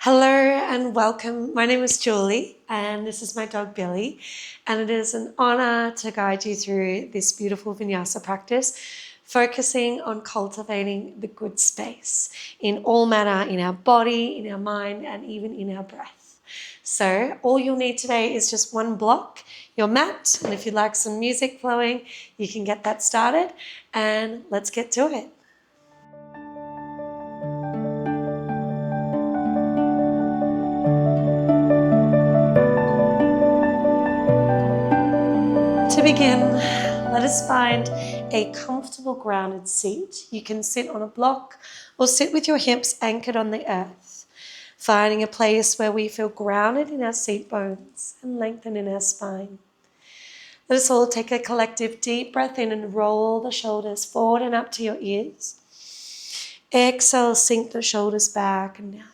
Hello and welcome. My name is Julie and this is my dog Billy, and it is an honor to guide you through this beautiful Vinyasa practice, focusing on cultivating the good space in all manner, in our body, in our mind, and even in our breath. So all you'll need today is just one block, your mat, and if you'd like some music flowing, you can get that started, and let's get to it. To begin, let us find a comfortable grounded seat. You can sit on a block or sit with your hips anchored on the earth, finding a place where we feel grounded in our seat bones and lengthened in our spine. Let us all take a collective deep breath in and roll the shoulders forward and up to your ears. Exhale, sink the shoulders back and down.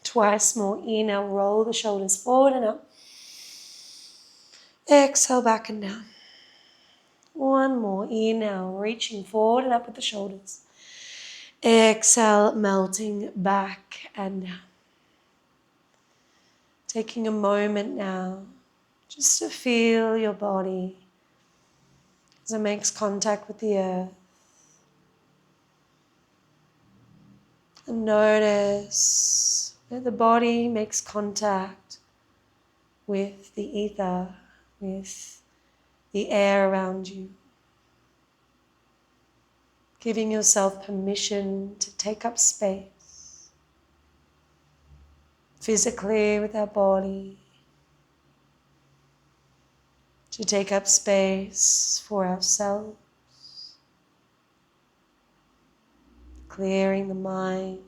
Twice more. Inhale, roll the shoulders forward and up. Exhale, back and down. One more. Inhale, reaching forward and up with the shoulders. Exhale, melting back and down. Taking a moment now just to feel your body as it makes contact with the earth. And notice where the body makes contact with the ether, with the air around you. Giving yourself permission to take up space physically with our body, to take up space for ourselves, clearing the mind,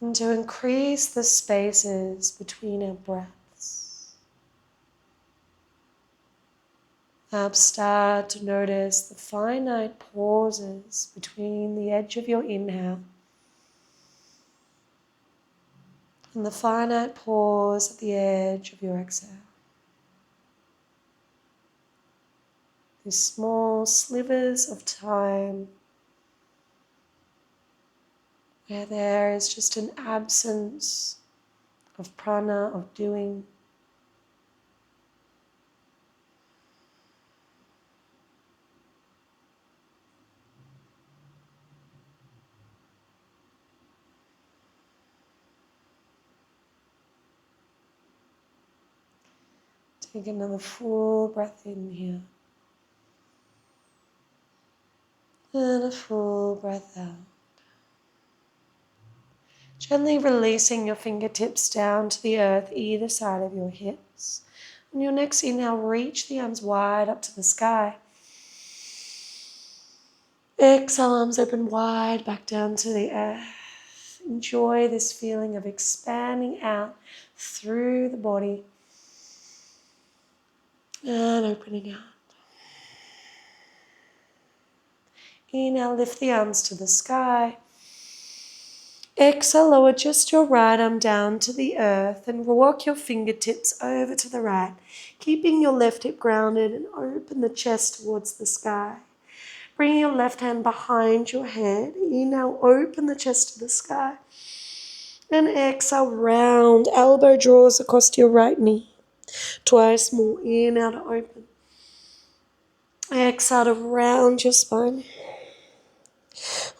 and to increase the spaces between our breaths. Perhaps start to notice the finite pauses between the edge of your inhale and the finite pause at the edge of your exhale. These small slivers of time where there is just an absence of prana, of doing. Take another full breath in here. And a full breath out. Gently releasing your fingertips down to the earth, either side of your hips. On your next inhale, reach the arms wide up to the sky. Exhale, arms open wide, back down to the earth. Enjoy this feeling of expanding out through the body and opening out. Inhale, lift the arms to the sky. Exhale, lower just your right arm down to the earth and walk your fingertips over to the right, keeping your left hip grounded, and open the chest towards the sky. Bring your left hand behind your head. Inhale, open the chest to the sky. And exhale, round. Elbow draws across to your right knee. Twice more. Inhale to open. Exhale to round your spine.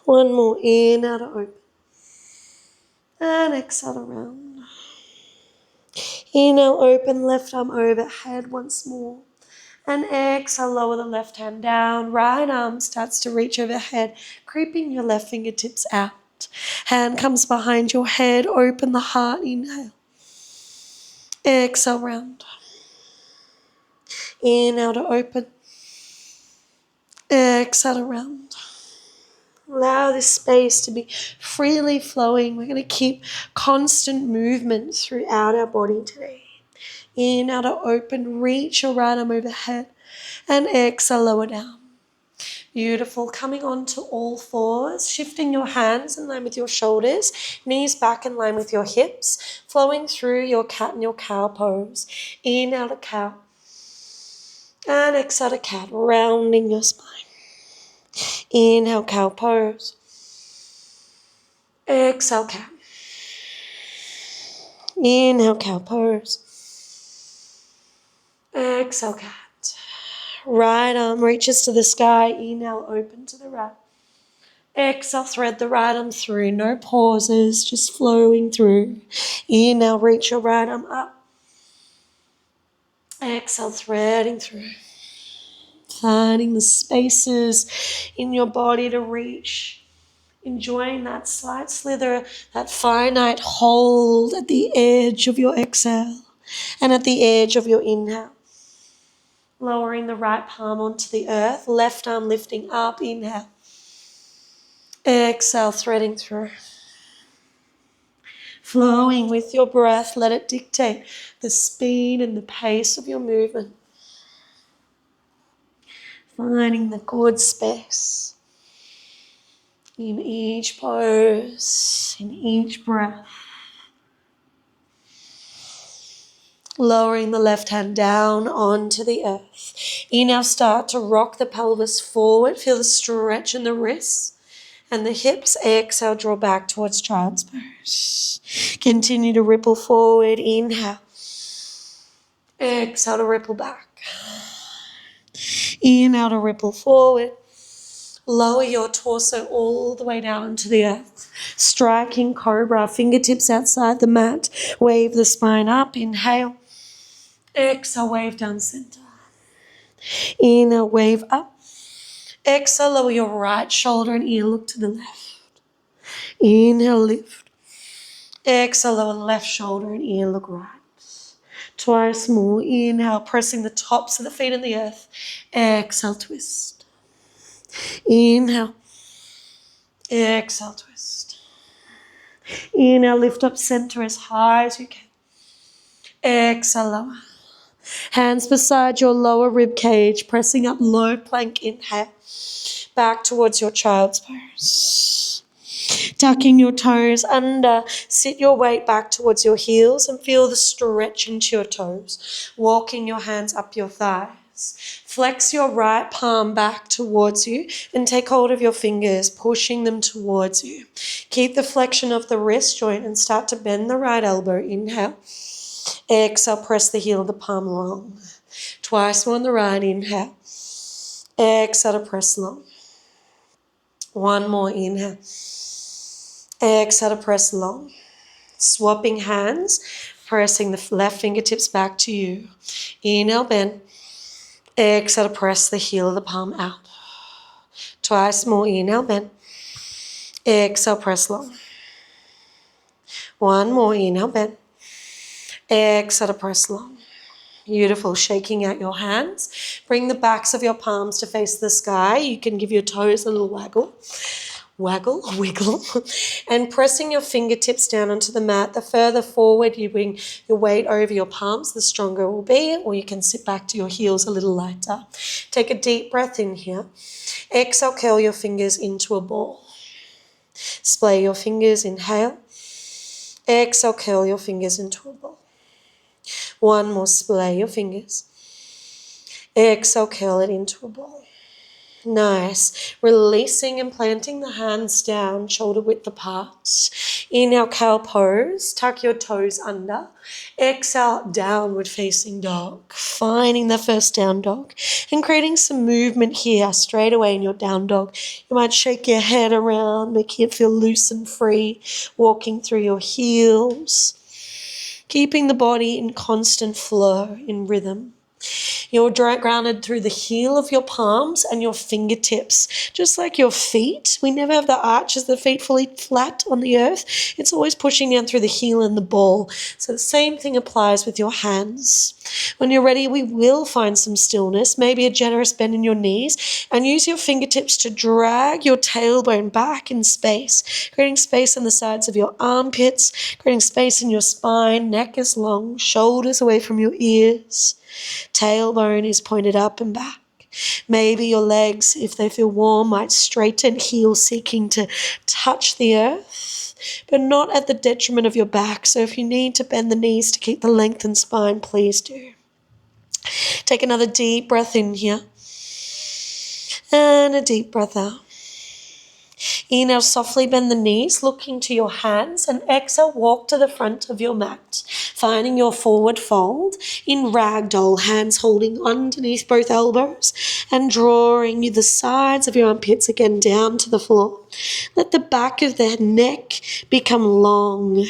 One more. Inhale to open. And exhale to round. Inhale, open left arm overhead once more. And exhale, lower the left hand down. Right arm starts to reach overhead, creeping your left fingertips out. Hand comes behind your head. Open the heart. Inhale. Exhale, round. Inhale to open. Exhale to round. Allow this space to be freely flowing. We're going to keep constant movement throughout our body today. Inhale to open, reach your right arm overhead, and exhale, lower down. Beautiful. Coming onto all fours, shifting your hands in line with your shoulders, knees back in line with your hips, flowing through your cat and your cow pose. Inhale to cow, and exhale to cat, rounding your spine. Inhale, cow pose. Exhale, cat. Inhale, cow pose. Exhale, cat. Right arm reaches to the sky. Inhale, open to the right. Exhale, thread the right arm through. No pauses, just flowing through. Inhale, reach your right arm up. Exhale, threading through. Finding the spaces in your body to reach. Enjoying that slight slither, that finite hold at the edge of your exhale and at the edge of your inhale. Lowering the right palm onto the earth, left arm lifting up, inhale. Exhale, threading through. Flowing with your breath, let it dictate the speed and the pace of your movement. Finding the good space in each pose, in each breath. Lowering the left hand down onto the earth. You now start to rock the pelvis forward. Feel the stretch in the wrists and the hips. Exhale, draw back towards child's pose. Continue to ripple forward. Inhale. Exhale to ripple back. Inhale to ripple forward. Lower your torso all the way down to the earth. Striking cobra, fingertips outside the mat. Wave the spine up. Inhale. Exhale, wave down center. Inhale, wave up. Exhale, lower your right shoulder and ear, look to the left. Inhale, lift. Exhale, lower left shoulder and ear, look right. Twice more. Inhale, pressing the tops of the feet in the earth. Exhale, twist. Inhale. Exhale, twist. Inhale, lift up center as high as you can. Exhale, lower. Hands beside your lower rib cage, pressing up low plank. Inhale. Back towards your child's pose. Tucking your toes under, sit your weight back towards your heels and feel the stretch into your toes. Walking your hands up your thighs. Flex your right palm back towards you and take hold of your fingers, pushing them towards you. Keep the flexion of the wrist joint and start to bend the right elbow. Inhale. Exhale, press the heel of the palm long. Twice more on the right. Inhale. Exhale to press long. One more. Inhale. Exhale to press long. Swapping hands, pressing the left fingertips back to you. Inhale, bend. Exhale to press the heel of the palm out. Twice more. Inhale, bend. Exhale, press long. One more. Inhale, bend. Exhale to press long. Beautiful. Shaking out your hands. Bring the backs of your palms to face the sky. You can give your toes a little wiggle, wiggle, and pressing your fingertips down onto the mat. The further forward you bring your weight over your palms, the stronger it will be, or you can sit back to your heels a little lighter. Take a deep breath in here. Exhale, curl your fingers into a ball. Splay your fingers, inhale. Exhale, curl your fingers into a ball. One more, splay your fingers. Exhale, curl it into a ball. Nice. Releasing and planting the hands down, shoulder width apart. Inhale, cow pose. Tuck your toes under. Exhale, downward facing dog. Finding the first down dog and creating some movement here straight away in your down dog. You might shake your head around, making it feel loose and free, walking through your heels, keeping the body in constant flow, in rhythm. You're grounded through the heel of your palms and your fingertips, just like your feet. We never have the arches of the feet fully flat on the earth. It's always pushing down through the heel and the ball. So the same thing applies with your hands. When you're ready, we will find some stillness, maybe a generous bend in your knees, and use your fingertips to drag your tailbone back in space, creating space on the sides of your armpits, creating space in your spine. Neck is long, shoulders away from your ears. Tailbone is pointed up and back. Maybe your legs, if they feel warm, might straighten, heel seeking to touch the earth, but not at the detriment of your back. So if you need to bend the knees to keep the lengthened spine, please do. Take another deep breath in here and a deep breath out. Inhale, softly bend the knees, look into your hands, and exhale, walk to the front of your mat, finding your forward fold in ragdoll, hands holding underneath both elbows and drawing the sides of your armpits again down to the floor. Let the back of the neck become long,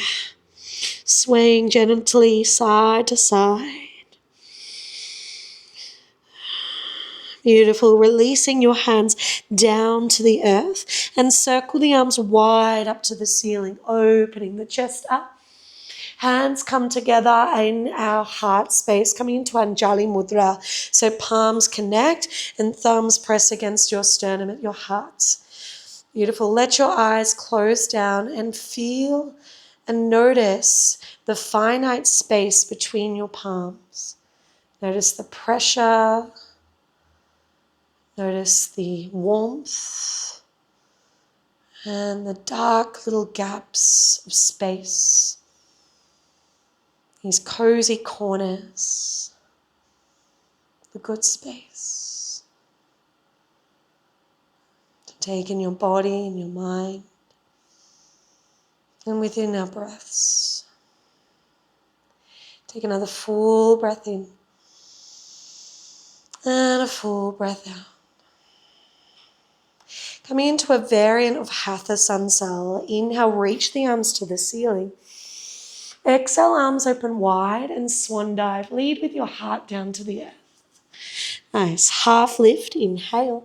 swaying gently side to side. Beautiful. Releasing your hands down to the earth and circle the arms wide up to the ceiling, opening the chest up. Hands come together in our heart space, coming into Anjali Mudra. So palms connect and thumbs press against your sternum at your heart. Beautiful. Let your eyes close down and feel and notice the finite space between your palms. Notice the pressure. Notice the warmth and the dark little gaps of space. These cozy corners, the good space to take in your body and your mind and within our breaths. Take another full breath in and a full breath out. Coming into a variant of Hatha Sunsal. Inhale, reach the arms to the ceiling. Exhale, arms open wide and swan dive. Lead with your heart down to the earth. Nice. Half lift, inhale.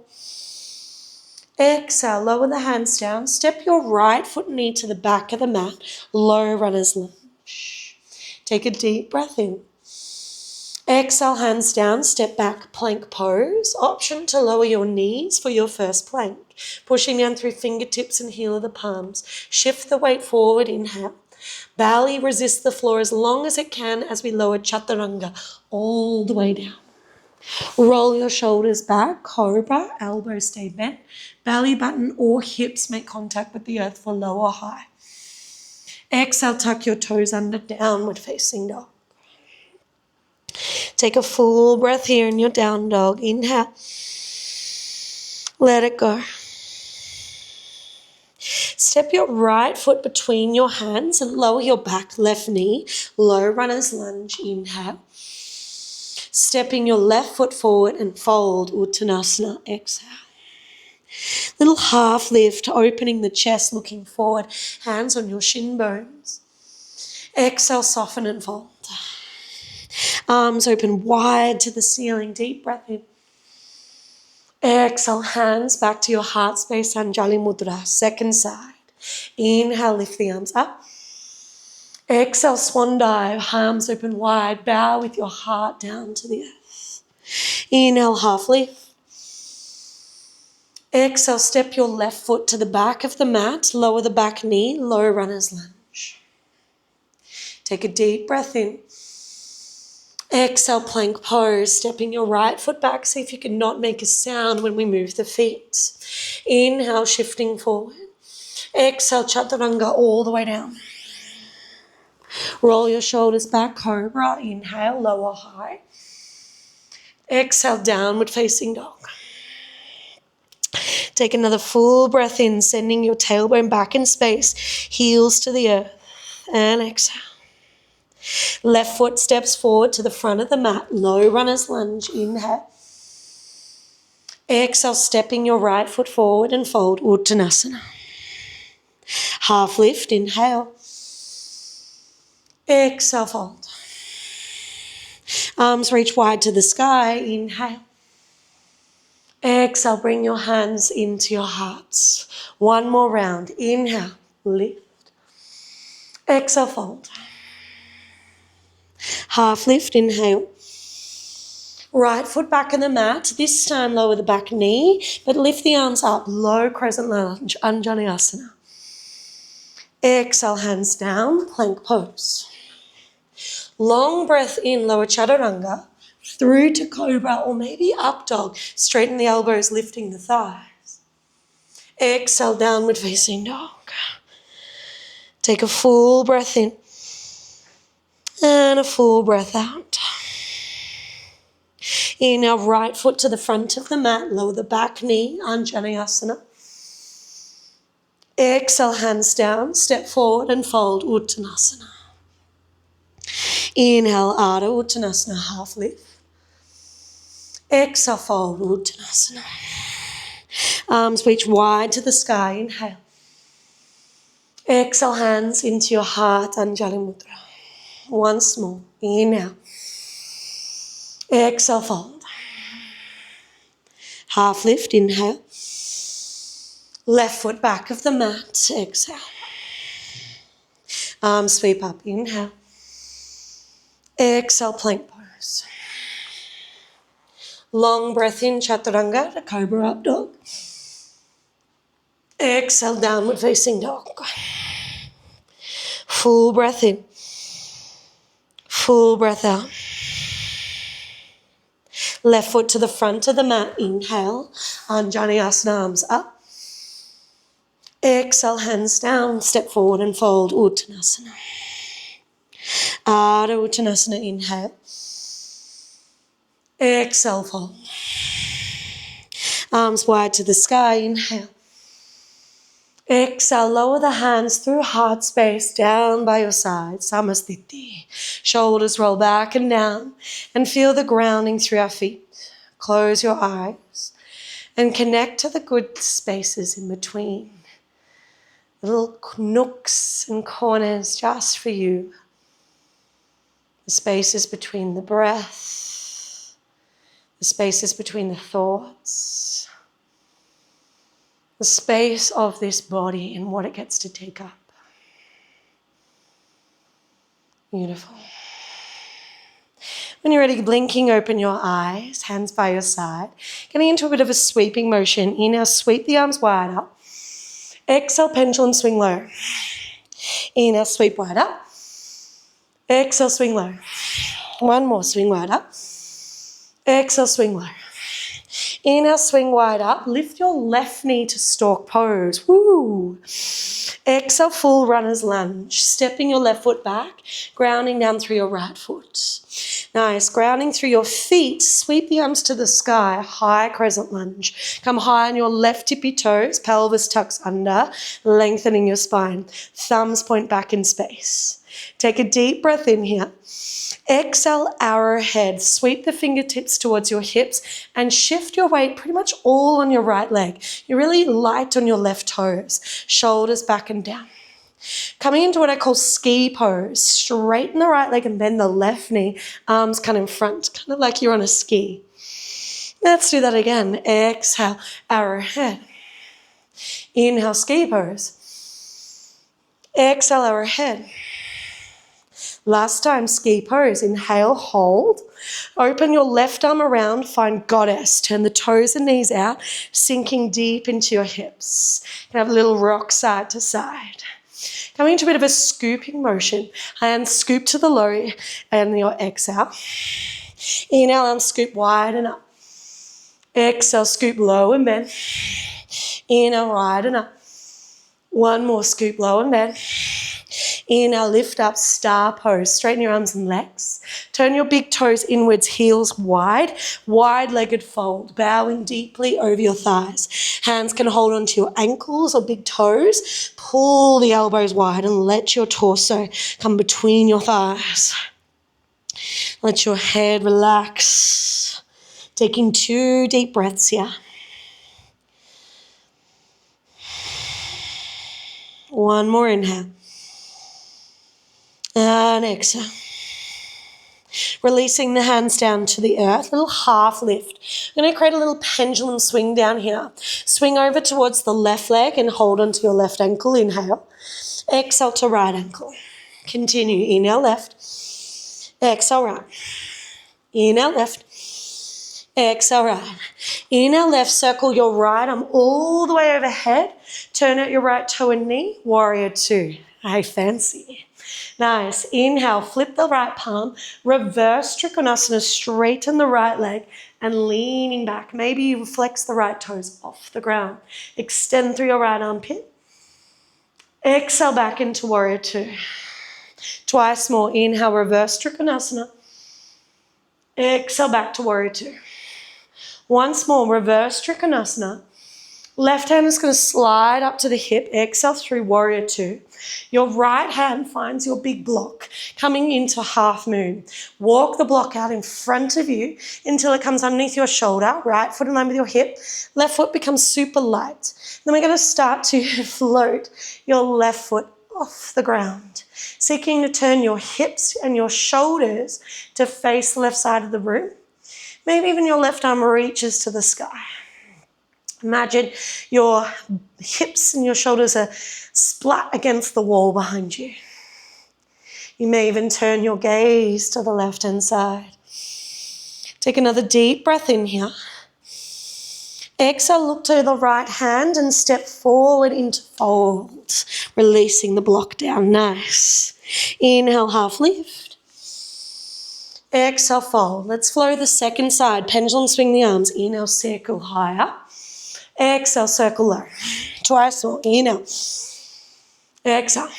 Exhale, lower the hands down. Step your right foot and knee to the back of the mat. Low runner's lunge. Take a deep breath in. Exhale, hands down, step back, plank pose. Option to lower your knees for your first plank. Pushing down through fingertips and heel of the palms. Shift the weight forward, inhale. Belly resist the floor as long as it can as we lower chaturanga all the way down. Roll your shoulders back, cobra, elbows stay bent. Belly button or hips make contact with the earth for low or high. Exhale, tuck your toes under, downward facing dog. Take a full breath here in your down dog. Inhale. Let it go. Step your right foot between your hands and lower your back, left knee. Low runner's lunge. Inhale. Stepping your left foot forward and fold. Uttanasana. Exhale. Little half lift, opening the chest, looking forward. Hands on your shin bones. Exhale, soften and fold. Arms open wide to the ceiling. Deep breath in. Exhale, hands back to your heart space, Anjali Mudra, second side. Inhale, lift the arms up. Exhale, swan dive, arms open wide, bow with your heart down to the earth. Inhale, half lift. Exhale, step your left foot to the back of the mat, lower the back knee, low runner's lunge. Take a deep breath in. Exhale, plank pose, stepping your right foot back. See if you can not make a sound when we move the feet. Inhale, shifting forward. Exhale, chaturanga all the way down. Roll your shoulders back, cobra. Inhale, lower high. Exhale, downward facing dog. Take another full breath in, sending your tailbone back in space, heels to the earth, and exhale. Left foot steps forward to the front of the mat, low runner's lunge, inhale. Exhale, stepping your right foot forward and fold, Uttanasana. Half lift, inhale. Exhale, fold. Arms reach wide to the sky, inhale. Exhale, bring your hands into your hearts. One more round, inhale, lift. Exhale, fold. Half lift, inhale. Right foot back in the mat. This time lower the back knee, but lift the arms up. Low crescent lunge, Anjaneyasana. Exhale, hands down, plank pose. Long breath in, lower chaturanga, through to cobra or maybe up dog. Straighten the elbows, lifting the thighs. Exhale, downward facing dog. Take a full breath in and a full breath out. Inhale, right foot to the front of the mat, lower the back knee, Anjaneyasana. Exhale, hands down, step forward and fold Uttanasana. Inhale, Ardha Uttanasana, half lift. Exhale, fold Uttanasana. Arms reach wide to the sky, inhale. Exhale, hands into your heart, Anjali Mudra. Once more, inhale. Exhale, fold. Half lift, inhale. Left foot back of the mat, exhale. Arms sweep up, inhale. Exhale, plank pose. Long breath in, Chaturanga, the Cobra Up Dog. Exhale, downward facing dog. Full breath in. Full breath out. Left foot to the front of the mat, inhale. Anjali Asana, arms up. Exhale, hands down, step forward and fold Uttanasana. Ardha Uttanasana, inhale. Exhale, fold. Arms wide to the sky, inhale. Exhale, lower the hands through heart space down by your side, Samasthiti. Shoulders roll back and down and feel the grounding through our feet. Close your eyes and connect to the good spaces in between. Little nooks and corners just for you. The spaces between the breath, the spaces between the thoughts, the space of this body and what it gets to take up. Beautiful. When you're ready, blinking, open your eyes, hands by your side. Getting into a bit of a sweeping motion. Inhale, sweep the arms wide up. Exhale, pendulum swing low. Inhale, sweep wide up. Exhale, swing low. One more, swing wide up. Exhale, swing low. Inhale, swing wide up. Lift your left knee to stork pose. Woo! Exhale, full runner's lunge. Stepping your left foot back, grounding down through your right foot. Nice. Grounding through your feet. Sweep the arms to the sky. High crescent lunge. Come high on your left tippy toes. Pelvis tucks under, lengthening your spine. Thumbs point back in space. Take a deep breath in here. Exhale, arrowhead. Sweep the fingertips towards your hips and shift your weight pretty much all on your right leg. You're really light on your left toes. Shoulders back and down. Coming into what I call ski pose. Straighten the right leg and bend the left knee. Arms kind of in front, kind of like you're on a ski. Let's do that again. Exhale, arrowhead. Inhale, ski pose. Exhale, arrowhead. Last time, ski pose. Inhale, hold. Open your left arm around, find goddess. Turn the toes and knees out, sinking deep into your hips. You can have a little rock side to side. Coming into a bit of a scooping motion. Hands scoop to the low and your exhale. Inhale, arms scoop wide and up. Exhale, scoop low and bend. Inhale, wide and up. One more, scoop low and bend. Inhale, lift up, star pose. Straighten your arms and legs. Turn your big toes inwards, heels wide. Wide-legged fold, bowing deeply over your thighs. Hands can hold onto your ankles or big toes. Pull the elbows wide and let your torso come between your thighs. Let your head relax. Taking 2 deep breaths here. One more inhale. And exhale. Releasing the hands down to the earth, little half lift. I'm going to create a little pendulum swing down here. Swing over towards the left leg and hold onto your left ankle. Inhale. Exhale to right ankle. Continue. Inhale left. Exhale right. Inhale left. Exhale right. Inhale left. Circle your right arm all the way overhead. Turn out your right toe and knee. Warrior 2. Hey, fancy. Nice. Inhale, flip the right palm, reverse Trikonasana, straighten the right leg and leaning back. Maybe you flex the right toes off the ground. Extend through your right armpit. Exhale back into Warrior 2. Twice more. Inhale, reverse Trikonasana. Exhale back to Warrior 2. Once more, reverse Trikonasana. Left hand is going to slide up to the hip. Exhale through warrior two. Your right hand finds your big block coming into half moon. Walk the block out in front of you until it comes underneath your shoulder. Right foot in line with your hip. Left foot becomes super light. Then we're going to start to float your left foot off the ground, seeking to turn your hips and your shoulders to face the left side of the room. Maybe even your left arm reaches to the sky. Imagine your hips and your shoulders are splat against the wall behind you. You may even turn your gaze to the left-hand side. Take another deep breath in here. Exhale, look to the right hand and step forward into fold, releasing the block down. Nice. Inhale, half lift. Exhale, fold. Let's flow the second side. Pendulum swing the arms. Inhale, circle higher. Exhale, circle low. Twice more. Inhale. Exhale.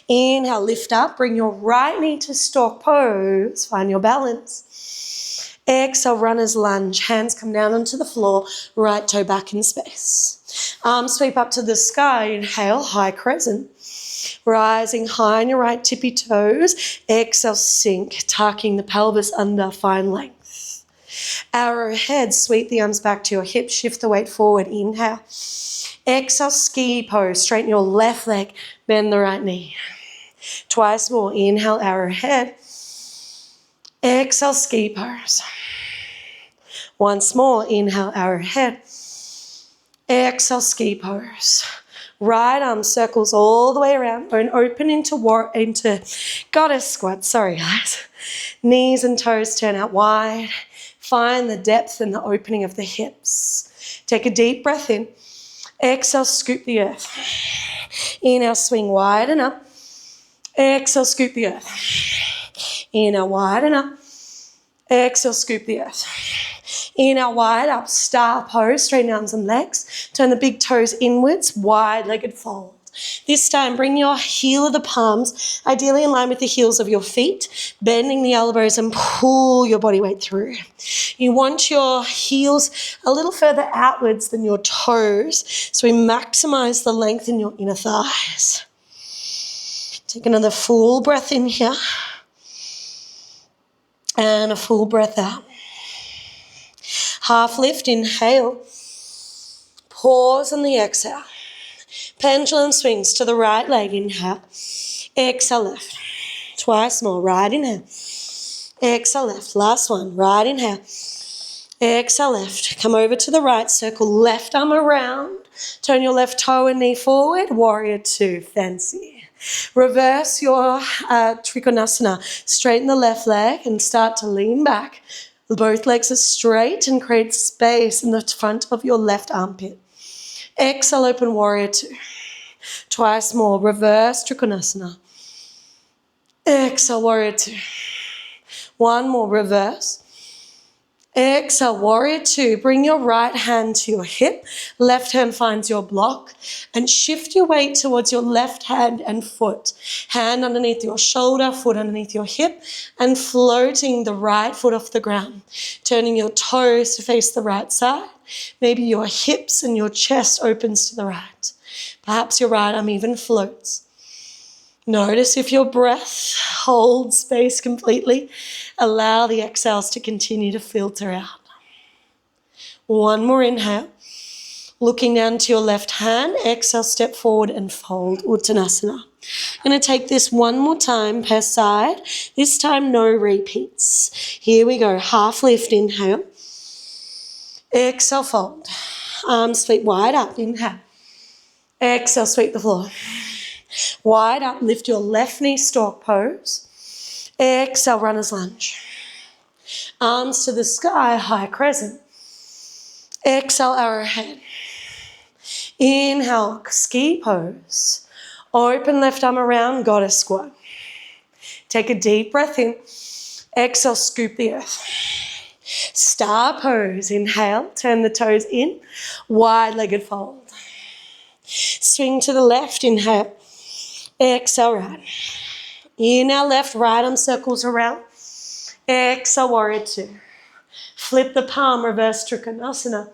Inhale, lift up. Bring your right knee to stork pose. Find your balance. Exhale, runner's lunge. Hands come down onto the floor. Right toe back in space. Arms sweep up to the sky. Inhale, high crescent. Rising high on your right tippy toes. Exhale, sink. Tucking the pelvis under. Find length. Arrowhead, sweep the arms back to your hips, shift the weight forward, inhale. Exhale, ski pose, straighten your left leg, bend the right knee. Twice more, inhale, arrowhead. Exhale, ski pose. Once more, inhale, arrowhead. Exhale, ski pose. Right arm circles all the way around and open into goddess squat. Sorry, guys. Knees and toes turn out wide. Find the depth and the opening of the hips. Take a deep breath in. Exhale, scoop the earth. Inhale, swing wide and up. Exhale, scoop the earth. Inhale, wide and up. Exhale, scoop the earth. Inhale, wide up. Star pose, straighten arms and legs. Turn the big toes inwards, wide-legged fold. This time, bring your heel of the palms, ideally in line with the heels of your feet, bending the elbows and pull your body weight through. You want your heels a little further outwards than your toes, so we maximize the length in your inner thighs. Take another full breath in here and a full breath out. Half lift, inhale. Pause on the exhale. Pendulum swings to the right leg, inhale. Exhale, left. Twice more, right inhale. Exhale, left. Last one, right inhale. Exhale, left. Come over to the right, circle left arm around. Turn your left toe and knee forward, warrior two, fancy. Reverse your Trikonasana. Straighten the left leg and start to lean back. Both legs are straight and create space in the front of your left armpit. Exhale, open warrior two. Twice more, reverse Trikonasana. Exhale, warrior two. One more, reverse. Exhale, warrior two. Bring your right hand to your hip. Left hand finds your block. And shift your weight towards your left hand and foot. Hand underneath your shoulder, foot underneath your hip. And floating the right foot off the ground. Turning your toes to face the right side. Maybe your hips and your chest opens to the right. Perhaps your right arm even floats. Notice if your breath holds space completely. Allow the exhales to continue to filter out. One more inhale. Looking down to your left hand. Exhale, step forward and fold. Uttanasana. I'm going to take this one more time per side. This time, no repeats. Here we go. Half lift, inhale. Exhale, fold. Arms, feet wide up. Inhale. Exhale, sweep the floor. Wide up, lift your left knee, stork pose. Exhale, runner's lunge. Arms to the sky, high crescent. Exhale, arrowhead. Inhale, ski pose. Open left arm around, goddess squat. Take a deep breath in. Exhale, scoop the earth. Star pose, inhale, turn the toes in, wide-legged fold. Swing to the left, inhale. Exhale, right. Inhale, left, right arm circles around. Exhale, warrior two. Flip the palm, reverse Trikonasana.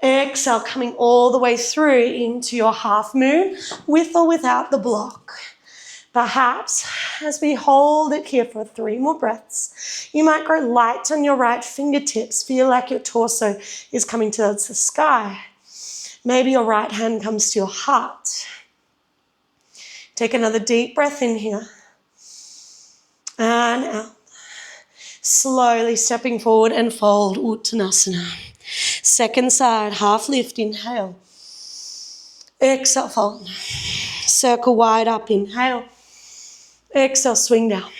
Exhale, coming all the way through into your half moon with or without the block. Perhaps as we hold it here for 3 more breaths, you might grow light on your right fingertips. Feel like your torso is coming towards the sky. Maybe your right hand comes to your heart. Take another deep breath in here and out. Slowly stepping forward and fold Uttanasana. Second side, half lift, inhale. Exhale, fold. Circle wide up, inhale. Exhale, swing down.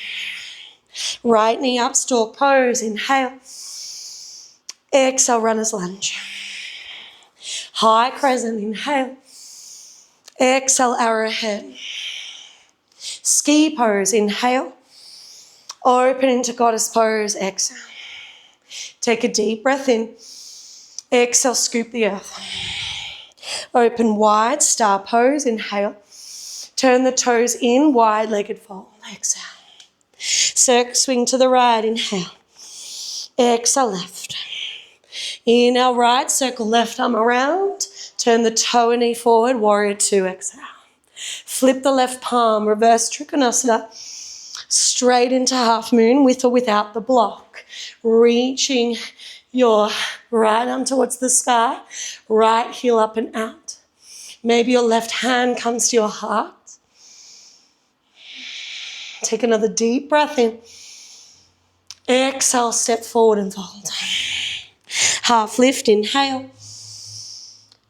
Right knee up, stork pose, inhale. Exhale, runner's lunge. High crescent, inhale. Exhale, arrowhead. Ski pose, inhale. Open into goddess pose, exhale. Take a deep breath in. Exhale, scoop the earth. Open wide, star pose, inhale. Turn the toes in, wide-legged fold, exhale. Circle, swing to the right, inhale. Exhale, left. Inhale, right, circle left arm around. Turn the toe and knee forward, warrior 2, exhale. Flip the left palm, reverse Trikonasana. Straight into half moon with or without the block. Reaching your right arm towards the sky, right heel up and out. Maybe your left hand comes to your heart. Take another deep breath in. Exhale, step forward and fold. Half lift, inhale.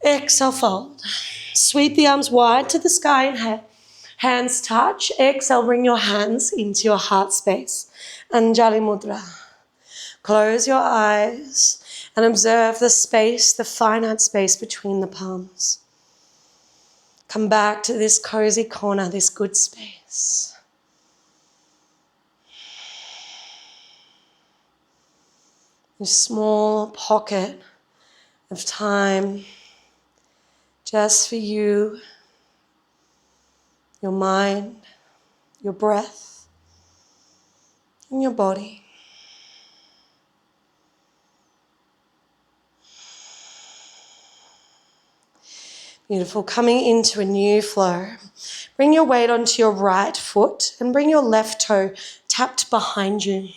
Exhale, fold. Sweep the arms wide to the sky, inhale. Hands touch. Exhale, bring your hands into your heart space. Anjali Mudra. Close your eyes and observe the space, the finite space between the palms. Come back to this cozy corner, this good space. This small pocket of time just for you, your mind, your breath, and your body. Beautiful. Coming into a new flow. Bring your weight onto your right foot and bring your left toe tapped behind you.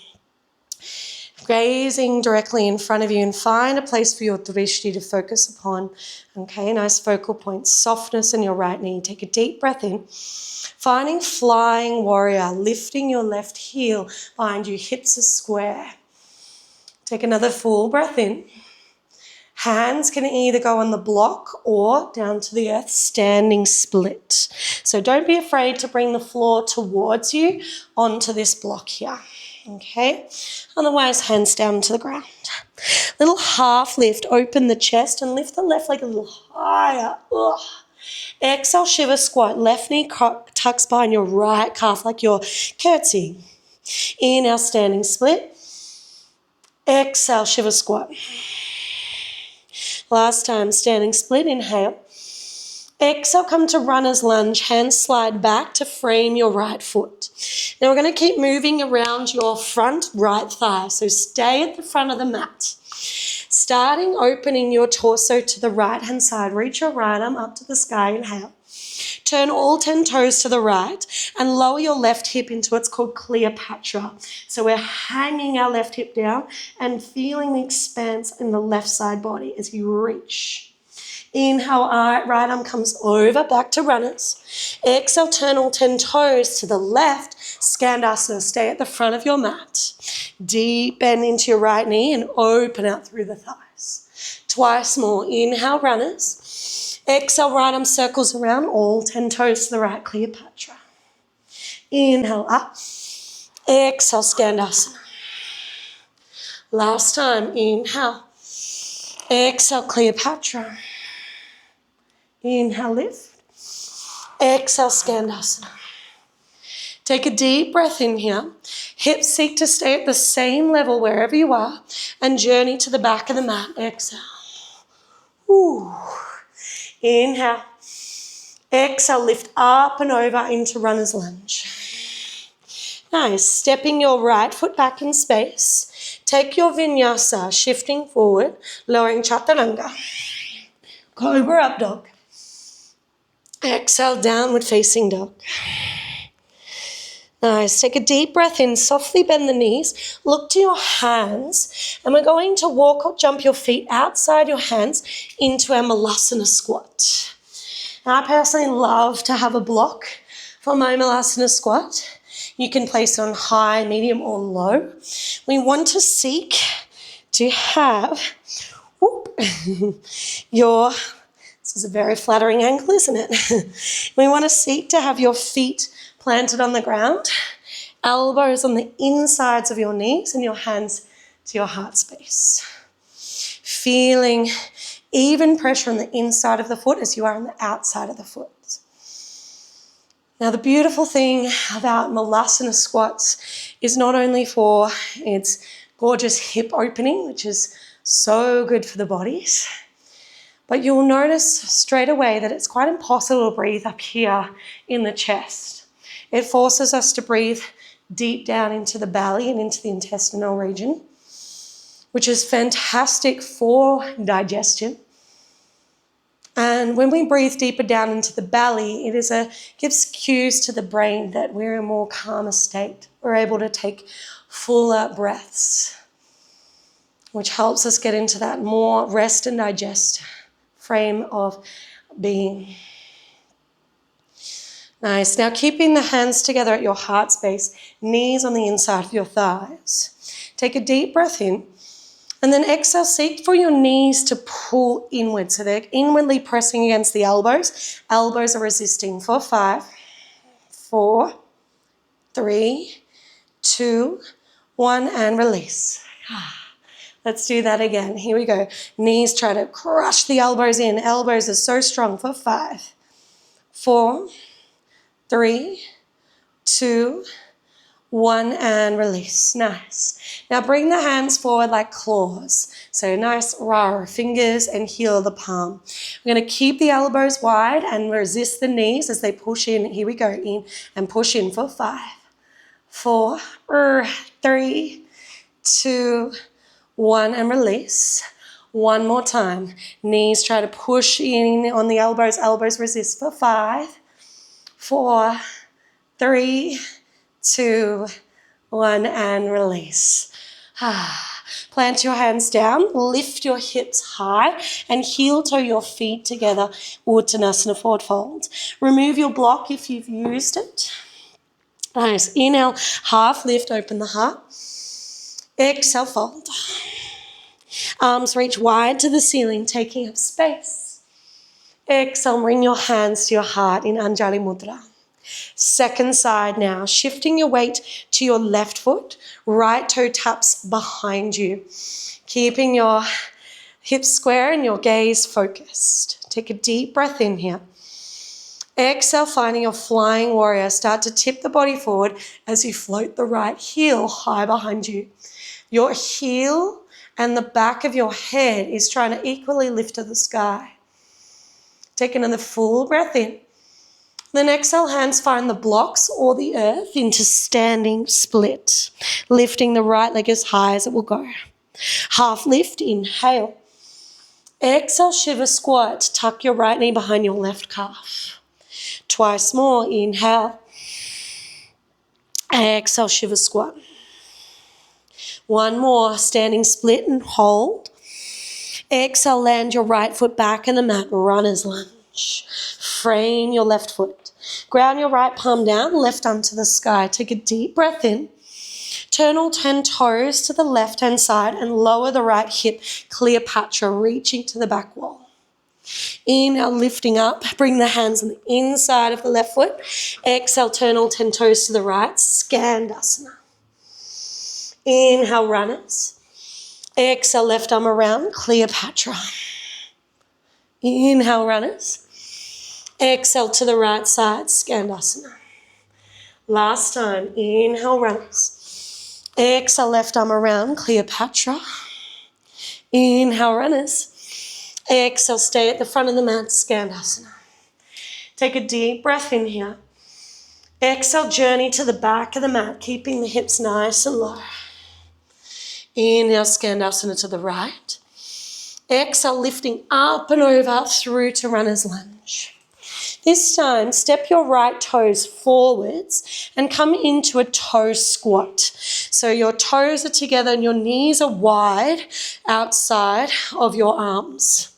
Gazing directly in front of you and find a place for your drishti to focus upon. Okay, nice focal point. Softness in your right knee. Take a deep breath in. Finding flying warrior. Lifting your left heel behind you. Hips are square. Take another full breath in. Hands can either go on the block or down to the earth, standing split. So don't be afraid to bring the floor towards you onto this block here. Okay, otherwise hands down to the ground. Little half lift, open the chest and lift the left leg a little higher. Ugh. Exhale, Shiva squat. Left knee tucks behind your right calf like you're curtsying. Inhale, standing split. Exhale, Shiva squat. Last time, standing split, inhale. Exhale, come to runner's lunge. Hands slide back to frame your right foot. Now we're going to keep moving around your front right thigh. So stay at the front of the mat. Starting opening your torso to the right-hand side. Reach your right arm up to the sky, inhale. Turn all 10 toes to the right and lower your left hip into what's called Cleopatra. So we're hanging our left hip down and feeling the expanse in the left side body as you reach. Inhale, right arm comes over, back to runners. Exhale, turn all 10 toes to the left. Skandasana, stay at the front of your mat. Deep bend into your right knee and open out through the thighs. Twice more. Inhale, runners. Exhale, right arm circles around, all 10 toes to the right, Cleopatra. Inhale, up. Exhale, Skandasana. Last time, inhale. Exhale, Cleopatra. Inhale, lift. Exhale, Skandasana. Take a deep breath in here. Hips seek to stay at the same level wherever you are and journey to the back of the mat. Exhale. Ooh. Inhale. Exhale, lift up and over into runner's lunge. Nice. Stepping your right foot back in space. Take your vinyasa, shifting forward, lowering chaturanga. Cobra up dog. Exhale, downward facing dog. Nice. Take a deep breath in. Softly bend the knees. Look to your hands. And we're going to walk or jump your feet outside your hands into our Malasana squat. Now, I personally love to have a block for my Malasana squat. You can place it on high, medium, or low. We want to seek to have your, this is a very flattering angle, isn't it? We want to seek to have your feet planted on the ground, elbows on the insides of your knees and your hands to your heart space. Feeling even pressure on the inside of the foot as you are on the outside of the foot. Now, the beautiful thing about Malasana squats is not only for its gorgeous hip opening, which is so good for the bodies, but you'll notice straight away that it's quite impossible to breathe up here in the chest. It forces us to breathe deep down into the belly and into the intestinal region, which is fantastic for digestion. And when we breathe deeper down into the belly, it gives cues to the brain that we're in a more calmer state. We're able to take fuller breaths, which helps us get into that more rest and digest frame of being. Nice. Now keeping the hands together at your heart space, knees on the inside of your thighs. Take a deep breath in and then exhale, seek for your knees to pull inward. So they're inwardly pressing against the elbows. Elbows are resisting for 5, 4, 3, 2, 1, and release. Let's do that again. Here we go. Knees try to crush the elbows in. Elbows are so strong for 5, 4, 3, 2, 1, and release. Nice. Now bring the hands forward like claws. So nice raw fingers and heel the palm. We're going to keep the elbows wide and resist the knees as they push in. Here we go. In and push in for 5, 4, 3, 2, 1, and release. One more time. Knees try to push in on the elbows. Elbows resist for 5, 4, 3, 2, 1, and release. Plant your hands down, lift your hips high, and heel toe your feet together, Uttanasana forward fold. Remove your block if you've used it. Nice. Inhale, half lift, open the heart. Exhale, fold. Arms reach wide to the ceiling, taking up space. Exhale, bring your hands to your heart in Anjali Mudra. Second side now, shifting your weight to your left foot, right toe taps behind you. Keeping your hips square and your gaze focused. Take a deep breath in here. Exhale, finding your flying warrior. Start to tip the body forward as you float the right heel high behind you. Your heel and the back of your head is trying to equally lift to the sky. Take another full breath in. Then exhale, hands find the blocks or the earth into standing split. Lifting the right leg as high as it will go. Half lift, inhale. Exhale, shiva squat. Tuck your right knee behind your left calf. Twice more, inhale. Exhale, shiva squat. One more, standing split and hold. Exhale, land your right foot back in the mat, runner's lunge. Frame your left foot. Ground your right palm down, left arm to the sky. Take a deep breath in. Turn all 10 toes to the left-hand side and lower the right hip, Cleopatra, reaching to the back wall. Inhale, lifting up. Bring the hands on the inside of the left foot. Exhale, turn all 10 toes to the right, Skandasana. Inhale, runners. Exhale, left arm around, Cleopatra. Inhale, runners. Exhale to the right side, Skandasana. Last time, inhale, runners. Exhale, left arm around, Cleopatra. Inhale, runners. Exhale, stay at the front of the mat, Skandasana. Take a deep breath in here. Exhale, journey to the back of the mat, keeping the hips nice and low. Inhale, Skandasana to the right. Exhale, lifting up and over through to runner's lunge. This time, step your right toes forwards and come into a toe squat. So your toes are together and your knees are wide outside of your arms.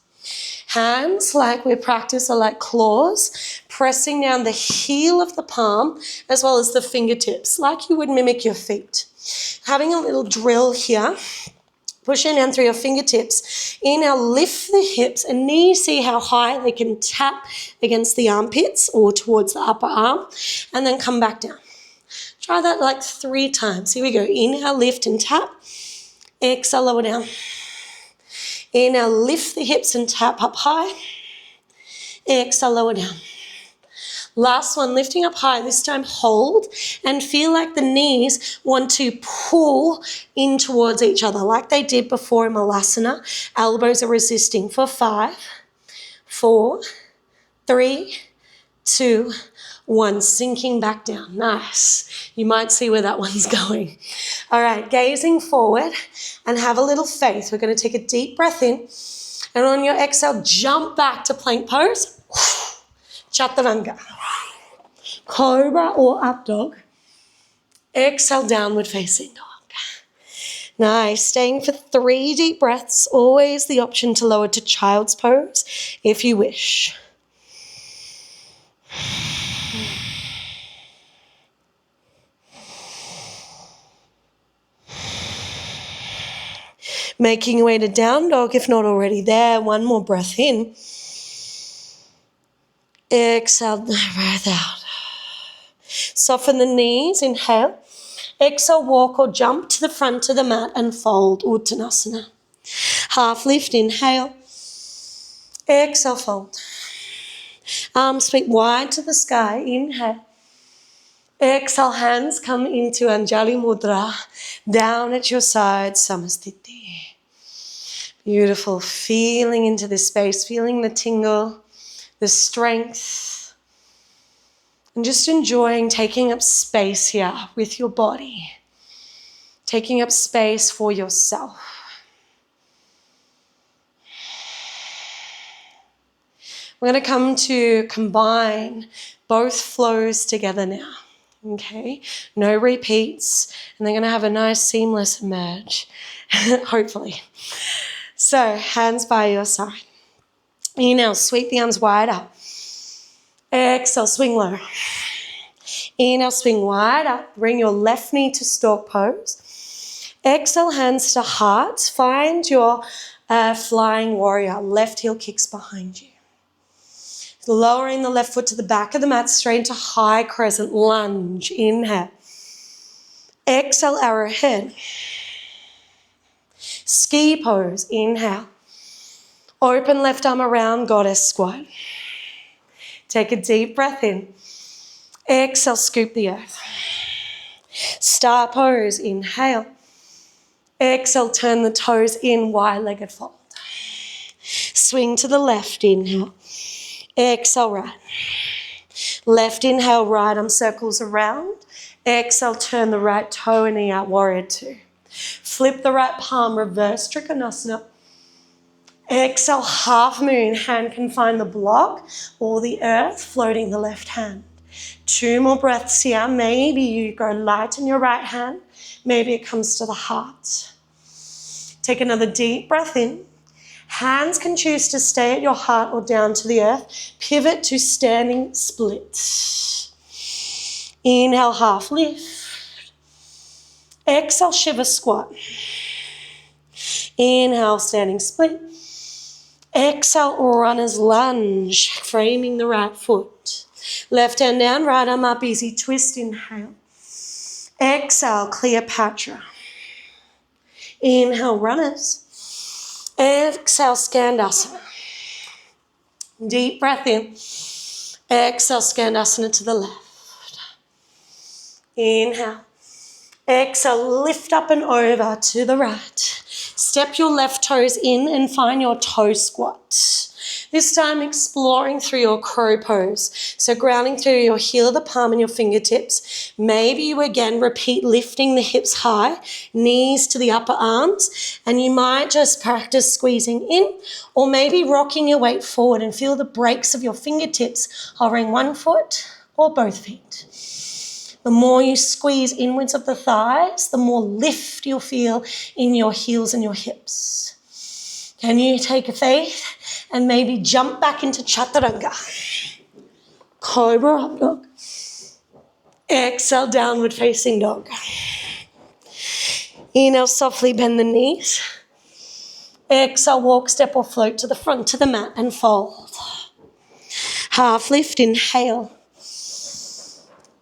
Hands, like we practice, are like claws, pressing down the heel of the palm as well as the fingertips, like you would mimic your feet. Having a little drill here, pushing down through your fingertips. Inhale, lift the hips and knees, see how high they can tap against the armpits or towards the upper arm, and then come back down. Try that like 3 times. Here we go. Inhale, lift and tap. Exhale, lower down. Inhale, lift the hips and tap up high. Exhale, lower down. Last one, lifting up high. This time hold and feel like the knees want to pull in towards each other like they did before in Malasana. Elbows are resisting for 5, 4, 3, 2, 1. Sinking back down. Nice. You might see where that one's going. All right, gazing forward and have a little faith. We're going to take a deep breath in, and on your exhale, jump back to plank pose. Chaturanga. Cobra or up dog. Exhale, downward facing dog. Nice. Staying for 3 deep breaths. Always the option to lower to child's pose if you wish. Making your way to down dog if not already there. 1 more breath in. Exhale, breath out. Soften the knees, inhale. Exhale, walk or jump to the front of the mat and fold, Uttanasana. Half lift, inhale. Exhale, fold. Arms sweep wide to the sky, inhale. Exhale, hands come into Anjali Mudra, down at your side, Samasthiti. Beautiful, feeling into this space, feeling the tingle, the strength. And just enjoying taking up space here with your body. Taking up space for yourself. We're going to come to combine both flows together now. Okay? No repeats. And they're going to have a nice seamless emerge. Hopefully. So, hands by your side. Inhale, sweep the arms wide up. Exhale, swing low. Inhale, swing wide up. Bring your left knee to stork pose. Exhale, hands to heart. Find your flying warrior. Left heel kicks behind you. Lowering the left foot to the back of the mat, straight into high crescent lunge. Inhale. Exhale, arrowhead. Ski pose. Inhale. Open left arm around, goddess squat. Take a deep breath in. Exhale, scoop the earth. Star pose, inhale. Exhale, turn the toes in, wide-legged fold. Swing to the left, inhale. Exhale, right. Left inhale, right arm circles around. Exhale, turn the right toe and knee out, warrior 2. Flip the right palm, reverse Trikonasana. Exhale, half moon. Hand can find the block or the earth, floating the left hand. 2 more breaths here. Maybe you go light in your right hand. Maybe it comes to the heart. Take another deep breath in. Hands can choose to stay at your heart or down to the earth. Pivot to standing split. Inhale, half lift. Exhale, shiva squat. Inhale, standing split. Exhale, runner's lunge, framing the right foot. Left hand down, right arm up, easy twist, inhale. Exhale, Cleopatra. Inhale, runners. Exhale, Skandasana. Deep breath in. Exhale, Skandasana to the left. Inhale. Exhale, lift up and over to the right. Step your left toes in and find your toe squat. This time exploring through your crow pose. So grounding through your heel of the palm and your fingertips. Maybe you again repeat lifting the hips high, knees to the upper arms, and you might just practice squeezing in, or maybe rocking your weight forward and feel the breaks of your fingertips hovering one foot or both feet. The more you squeeze inwards of the thighs, the more lift you'll feel in your heels and your hips. Can you take a faith and maybe jump back into chaturanga? Cobra up dog. Exhale, downward facing dog. Inhale, softly bend the knees. Exhale, walk, step or float to the front of the mat and fold. Half lift, inhale.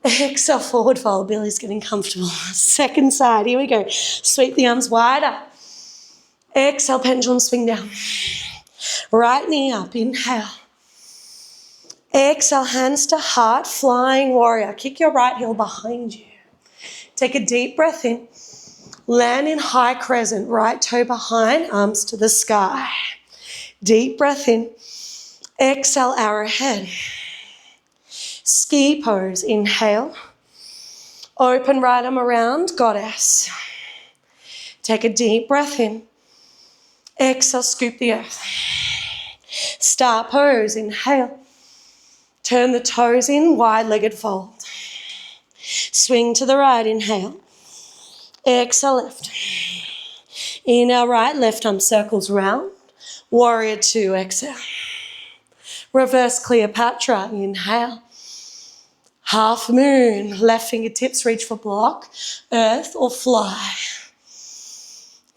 Exhale, forward fold. Billy's getting comfortable. Second side, here we go. Sweep the arms wider. Exhale, pendulum swing down. Right knee up, inhale. Exhale, hands to heart, flying warrior. Kick your right heel behind you. Take a deep breath in. Land in high crescent, right toe behind, arms to the sky. Deep breath in. Exhale, arrowhead. Ski pose, inhale. Open right arm around, goddess. Take a deep breath in. Exhale, scoop the earth. Star pose, inhale. Turn the toes in, wide-legged fold. Swing to the right, inhale. Exhale, left. Inhale, right, left arm circles round. Warrior two, exhale. Reverse Cleopatra, inhale. Half moon, left fingertips reach for block, earth or fly.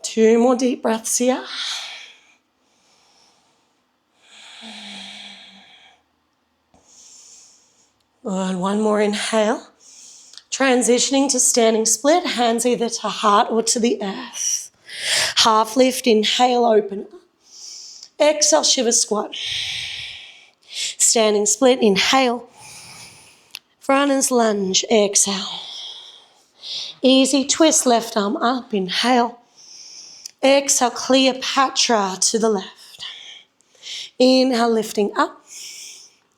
Two more deep breaths here. And one more inhale. Transitioning to standing split, hands either to heart or to the earth. Half lift, inhale, open. Exhale, shiver squat. Standing split, inhale. Runners lunge, exhale. Easy twist, left arm up, inhale. Exhale, Cleopatra to the left. Inhale, lifting up.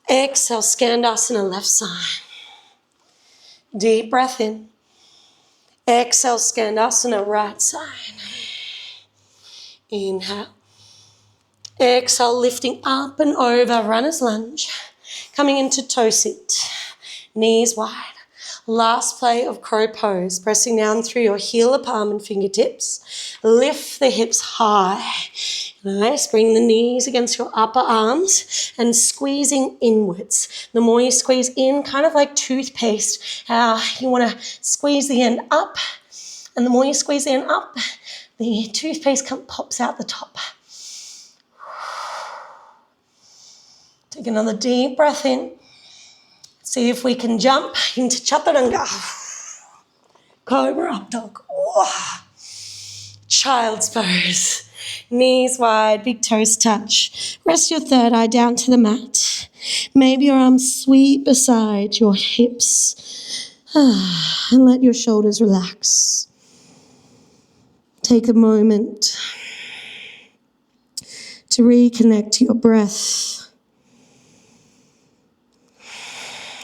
Exhale, Skandasana, left side. Deep breath in. Exhale, Skandasana, right side. Inhale. Exhale, lifting up and over, runner's lunge. Coming into toe sit. Knees wide. Last play of crow pose. Pressing down through your heel of palm and fingertips. Lift the hips high. Nice. Bring the knees against your upper arms and squeezing inwards. The more you squeeze in, kind of like toothpaste, you want to squeeze the end up. And the more you squeeze the end up, the toothpaste pops out the top. Take another deep breath in. See if we can jump into chaturanga. Cobra up dog. Oh. Child's pose. Knees wide, big toes touch. Rest your third eye down to the mat. Maybe your arms sweep beside your hips. And let your shoulders relax. Take a moment to reconnect to your breath.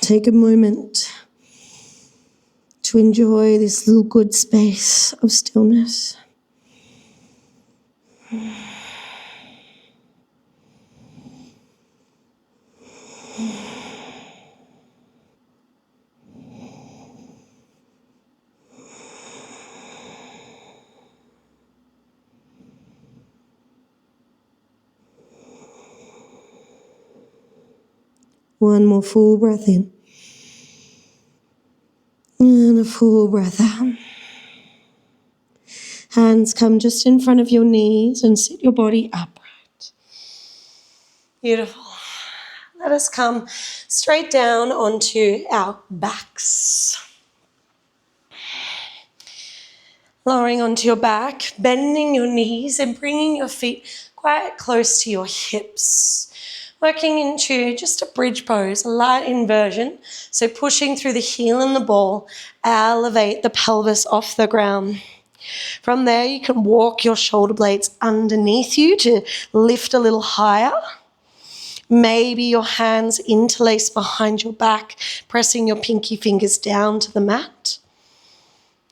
Take a moment to enjoy this little good space of stillness. One more full breath in. And a full breath out. Hands come just in front of your knees and sit your body upright. Beautiful. Let us come straight down onto our backs. Lowering onto your back, bending your knees and bringing your feet quite close to your hips. Working into just a bridge pose, a light inversion. So pushing through the heel and the ball, elevate the pelvis off the ground. From there, you can walk your shoulder blades underneath you to lift a little higher. Maybe your hands interlace behind your back, pressing your pinky fingers down to the mat.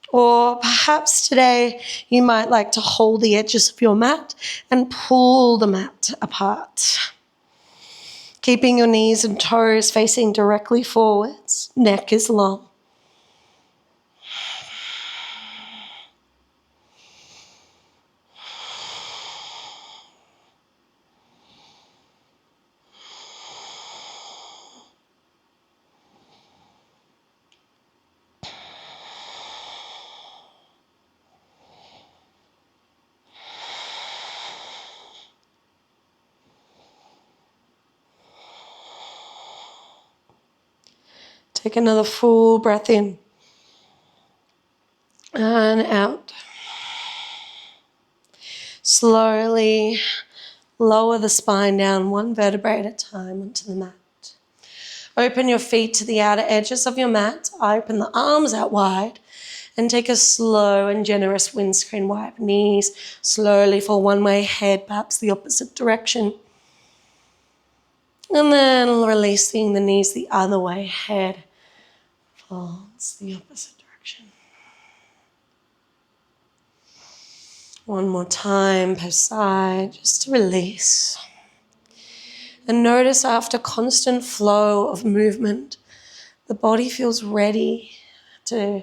Or perhaps today you might like to hold the edges of your mat and pull the mat apart. Keeping your knees and toes facing directly forwards, neck is long. Take another full breath in and out. Slowly lower the spine down one vertebrae at a time onto the mat. Open your feet to the outer edges of your mat. Open the arms out wide and take a slow and generous windscreen wipe. Knees slowly fall one way, head perhaps the opposite direction. And then releasing the knees the other way, head falls the opposite direction. One more time per side, just to release. And notice after constant flow of movement, the body feels ready to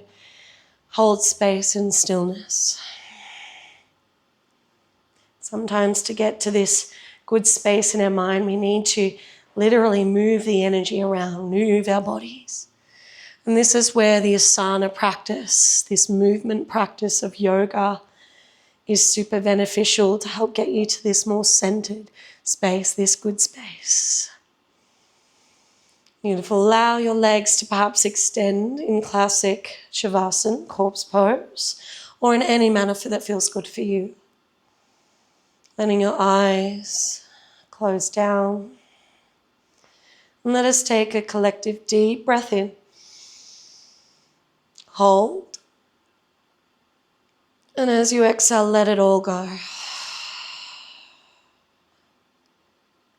hold space and stillness. Sometimes to get to this good space in our mind, we need to literally move the energy around, move our bodies. And this is where the asana practice, this movement practice of yoga, is super beneficial to help get you to this more centered space, this good space. Beautiful. Allow your legs to perhaps extend in classic Shavasana, corpse pose, or in any manner that feels good for you. Letting your eyes close down. And let us take a collective deep breath in. Hold. And as you exhale, let it all go.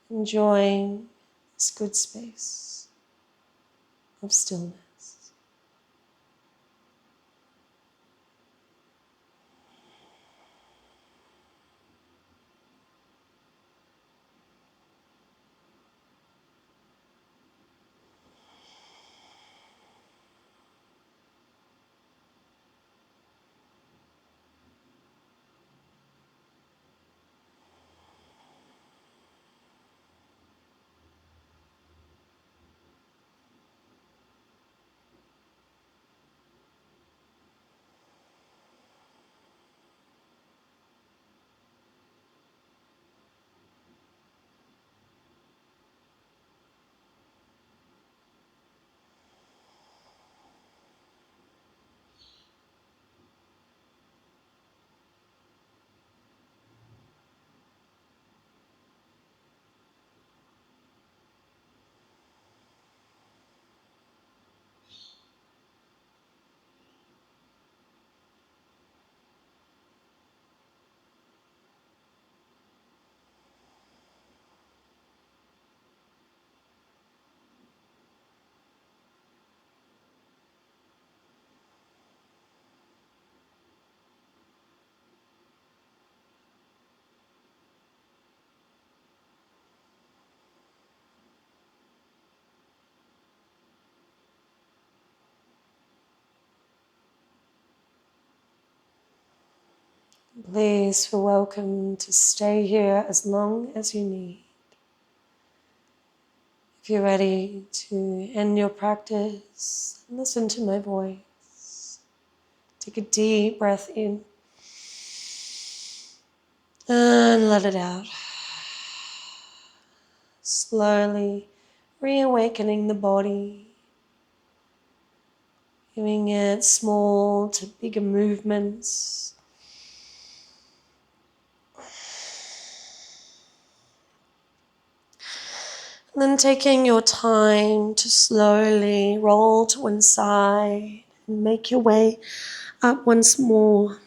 Enjoying this good space of stillness. Please feel welcome to stay here as long as you need. If you're ready to end your practice, listen to my voice. Take a deep breath in and let it out. Slowly reawakening the body, giving it small to bigger movements. And then taking your time to slowly roll to one side and make your way up once more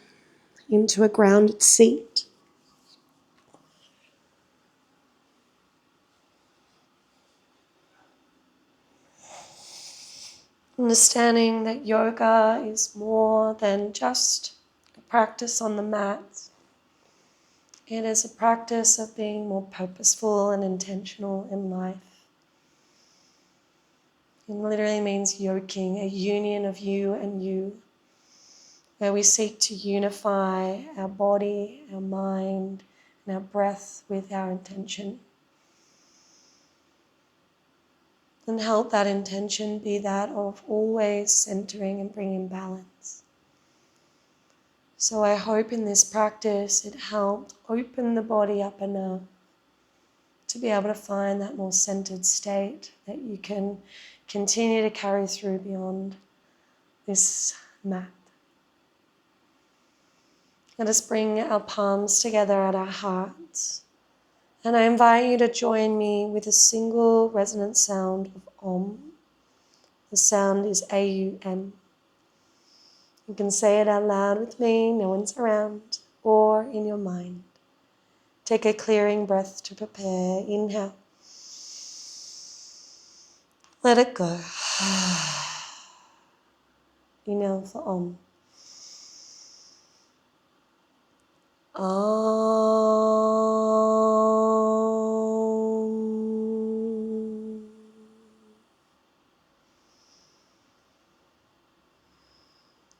into a grounded seat. Understanding that yoga is more than just a practice on the mat. It is a practice of being more purposeful and intentional in life. It literally means yoking, a union of you and you, where we seek to unify our body, our mind, and our breath with our intention. And help that intention be that of always centering and bringing balance. So I hope in this practice it helped open the body up enough to be able to find that more centered state that you can continue to carry through beyond this mat. Let us bring our palms together at our hearts. And I invite you to join me with a single resonant sound of Om. The sound is AUM. You can say it out loud with me, no one's around, or in your mind. Take a clearing breath to prepare. Inhale. Let it go. Inhale for Om. Om.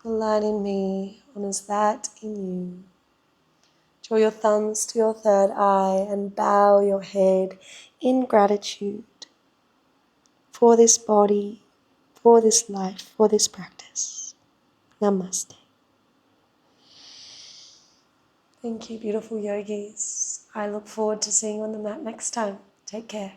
The light in me honors that in you. Draw your thumbs to your third eye and bow your head in gratitude for this body, for this life, for this practice. Namaste. Thank you, beautiful yogis. I look forward to seeing you on the mat next time. Take care.